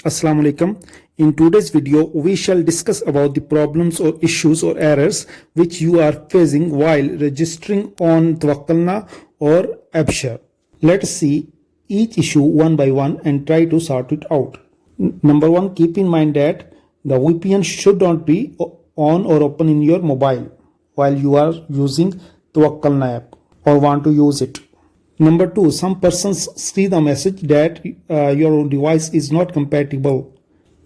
Assalamu alaikum. In today's video, we shall discuss about the problems or issues or errors which you are facing while registering on Tawakkalna or Abshar. Let's see each issue one by one and try to sort it out. Number one, keep in mind that the VPN should not be on or open in your mobile while you are using Tawakkalna app or want to use it. Number two, some persons see the message that your device is not compatible.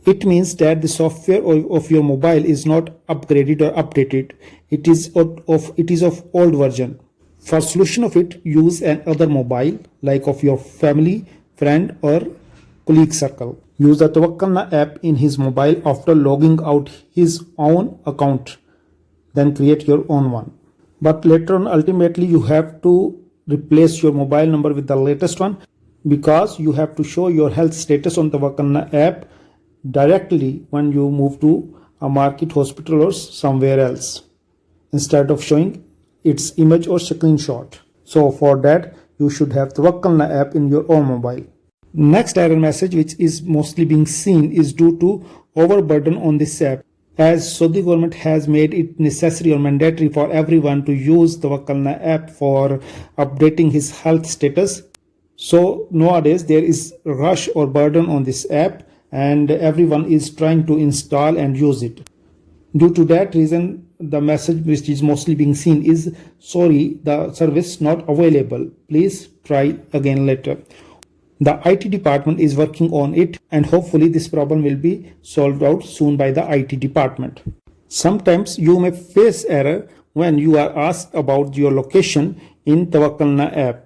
It means that the software of your mobile is not upgraded or updated. It is of old version. For solution of it, use another mobile like of your family, friend or colleague circle. Use the Tawakkalna app in his mobile after logging out his own account. Then create your own one. But later on, ultimately, you have to replace your mobile number with the latest one because you have to show your health status on the Tawakkalna app directly when you move to a market, hospital or somewhere else instead of showing its image or screenshot. So for that, you should have the Tawakkalna app in your own mobile. Next error message which is mostly being seen is due to overburden on this app. As Saudi government has made it necessary or mandatory for everyone to use the Tawakkalna app for updating his health status. So nowadays there is a rush or burden on this app and everyone is trying to install and use it. Due to that reason, the message which is mostly being seen is, sorry, the service not available. Please try again later. The IT department is working on it and hopefully this problem will be solved out soon by the IT department. Sometimes you may face error when you are asked about your location in Tawakkalna app.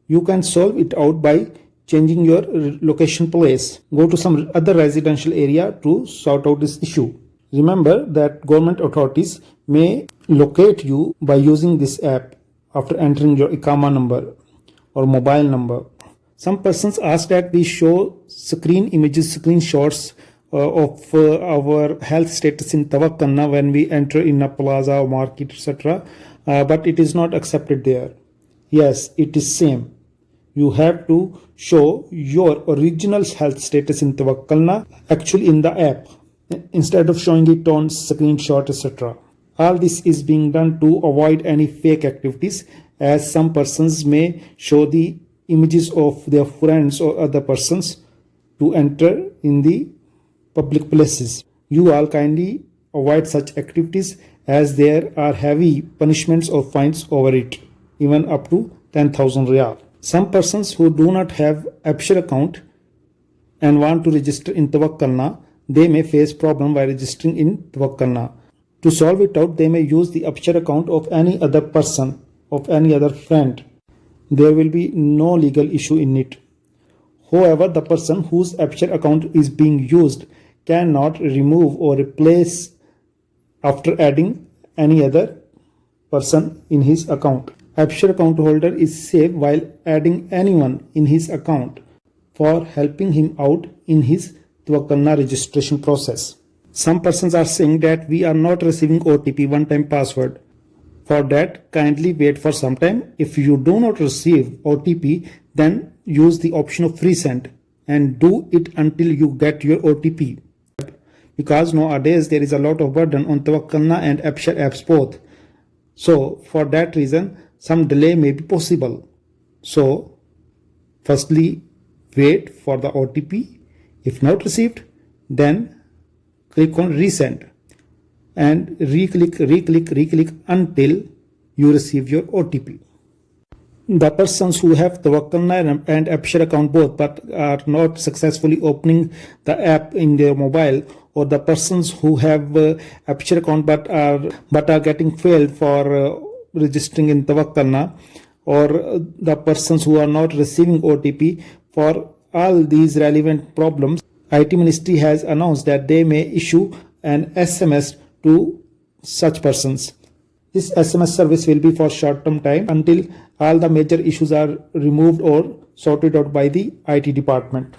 You can solve it out by changing your location place. Go to some other residential area to sort out this issue. Remember that government authorities may locate you by using this app after entering your Iqama number or mobile number. Some persons ask that we show screen images, screenshots of our health status in Tawakkalna when we enter in a plaza or market, etc. But it is not accepted there. Yes, it is same. You have to show your original health status in Tawakkalna actually in the app instead of showing it on screenshot, etc. All this is being done to avoid any fake activities, as some persons may show the images of their friends or other persons to enter in the public places. You all kindly avoid such activities as there are heavy punishments or fines over it, even up to 10,000 riyal. Some persons who do not have Abshar account and want to register in Tawakkalna, they may face problem by registering in Tawakkalna. To solve it out, they may use the Abshar account of any other person, of any other friend. There will be no legal issue in it. However, the person whose Abshar account is being used cannot remove or replace after adding any other person in his account. Abshar account holder is safe while adding anyone in his account for helping him out in his Tawakkalna registration process. Some persons are saying that we are not receiving OTP, one-time password. For that, kindly wait for some time. If you do not receive OTP, then use the option of resend and do it until you get your OTP. Because nowadays there is a lot of burden on Tawakkalna and Abshar apps both. So for that reason, some delay may be possible. So firstly, wait for the OTP. If not received, then click on resend and re-click until you receive your OTP. The persons who have Tawakkalna and Abshar account both but are not successfully opening the app in their mobile, or the persons who have Abshar account but are getting failed for registering in Tawakkalna, or the persons who are not receiving OTP, for all these relevant problems, IT Ministry has announced that they may issue an SMS to such persons. This SMS service will be for short-term time until all the major issues are removed or sorted out by the IT department.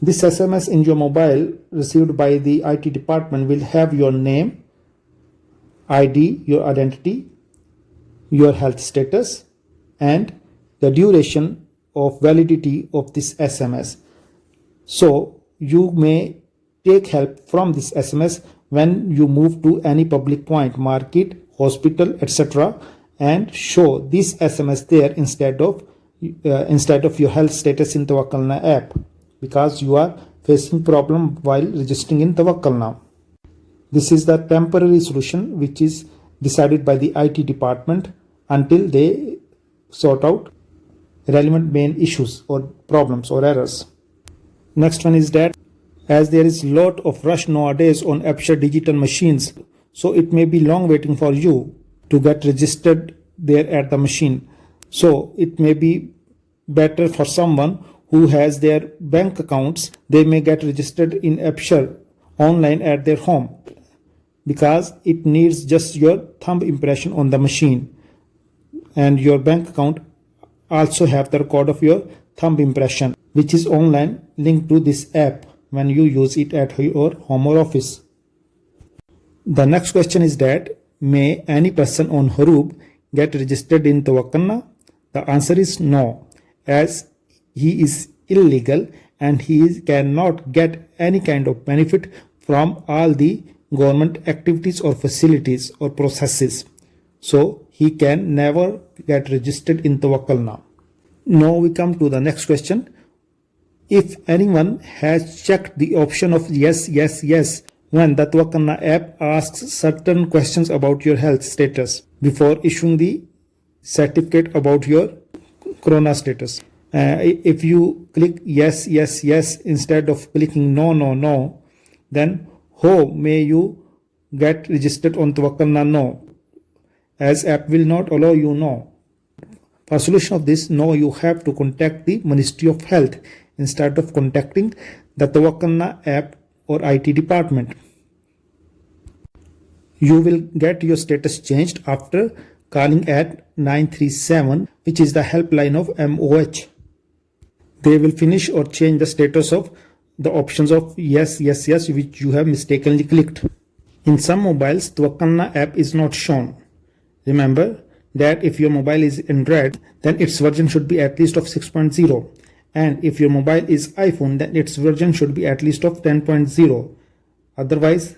This SMS in your mobile received by the IT department will have your name, ID, your identity, your health status, and the duration of validity of this SMS. So you may take help from this SMS when you move to any public point, market, hospital, etc., and show this SMS there instead of your health status in Tawakkalna app, because you are facing problem while registering in Tawakkalna. This is the temporary solution which is decided by the IT department until they sort out relevant main issues or problems or errors. Next one is that as there is lot of rush nowadays on AppShare digital machines, so it may be long waiting for you to get registered there at the machine. So it may be better for someone who has their bank accounts, they may get registered in AppShare online at their home, because it needs just your thumb impression on the machine, and your bank account also have the record of your thumb impression, which is online linked to this app when you use it at your home or office. The next question is that may any person on Haroop get registered in Tawakkalna? The answer is no, as he is illegal and he cannot get any kind of benefit from all the government activities or facilities or processes. So he can never get registered in Tawakkalna. Now we come to the next question. If anyone has checked the option of yes when the Tawakkalna app asks certain questions about your health status before issuing the certificate about your corona status. If you click yes instead of clicking no, then how may you get registered on Tawakkalna? No, as app will not allow you. No. For solution of this, no, you have to contact the Ministry of Health instead of contacting the Tawakkalna app or IT department. You will get your status changed after calling at 937, which is the helpline of MOH. They will finish or change the status of the options of yes which you have mistakenly clicked. In some mobiles, Tawakkalna app is not shown. Remember that if your mobile is Android, then its version should be at least of 6.0, and if your mobile is iPhone, then its version should be at least of 10.0. Otherwise,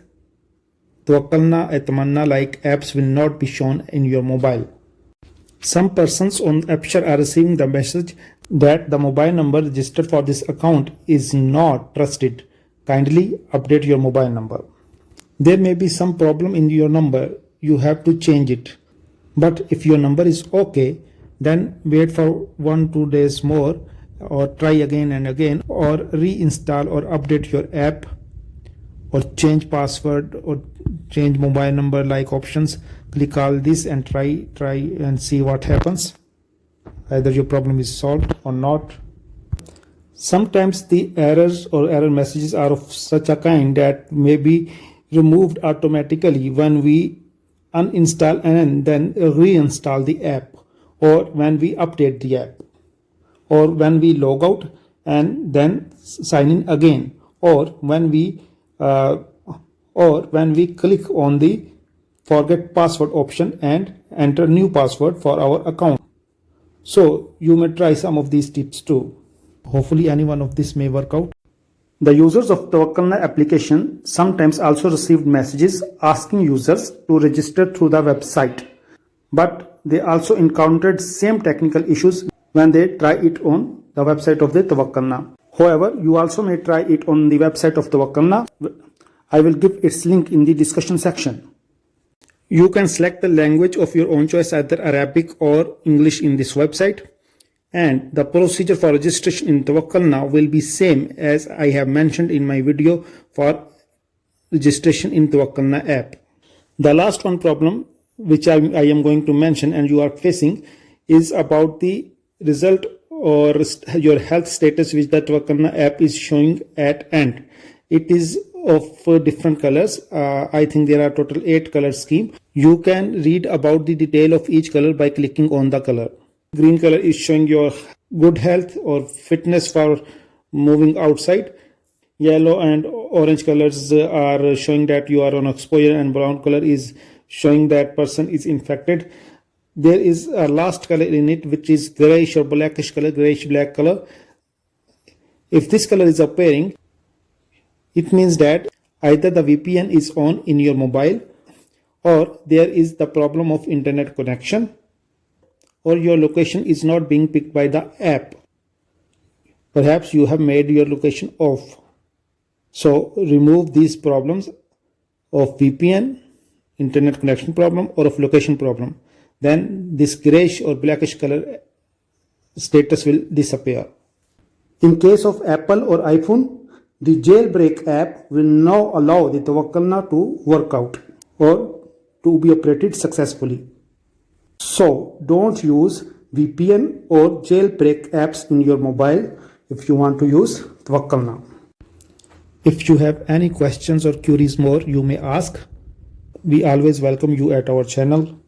Tawakkalna and Tamanna like apps will not be shown in your mobile. Some persons on AppShare are receiving the message that the mobile number registered for this account is not trusted. Kindly update your mobile number. There may be some problem in your number, you have to change it. But if your number is okay, then wait for 1-2 days more, or try again and again, or reinstall or update your app, or change password or change mobile number like options. Click all this and try and see what happens. Either your problem is solved or not. Sometimes the errors or error messages are of such a kind that may be removed automatically when we uninstall and then reinstall the app, or when we update the app, or when we log out and then sign in again, or when we click on the forget password option and enter new password for our account. So you may try some of these tips too. Hopefully any one of this may work out. The users of Tawakkalna application sometimes also received messages asking users to register through the website, but they also encountered same technical issues when they try it on the website of the Tawakkalna. However, you also may try it on the website of Tawakkalna. I will give its link in the discussion section. You can select the language of your own choice, either Arabic or English in this website. And the procedure for registration in Tawakkalna will be same as I have mentioned in my video for registration in Tawakkalna app. The last one problem which I am going to mention and you are facing is about the result or your health status which the Tawakkalna app is showing at end. It is of different colors. I think there are total 8 color scheme. You can read about the detail of each color by clicking on the color. Green color is showing your good health or fitness for moving outside. Yellow and orange colors are showing that you are on exposure, and brown color is showing that person is infected. There is a last color in it which is grayish or blackish color, grayish black color. If this color is appearing, It means that either the VPN is on in your mobile, or there is the problem of internet connection, or your location is not being picked by the app. Perhaps you have made your location off. So remove these problems of VPN, internet connection problem, or of location problem. Then this grayish or blackish color status will disappear. In case of Apple or iPhone, the jailbreak app will now allow the Tawakkalna to work out or to be operated successfully. So don't use VPN or jailbreak apps in your mobile if you want to use Tawakkalna. If you have any questions or queries more, you may ask. We always welcome you at our channel.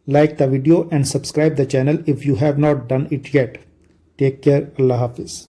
Like the video and subscribe the channel if you have not done it yet. Take care. Allah Hafiz.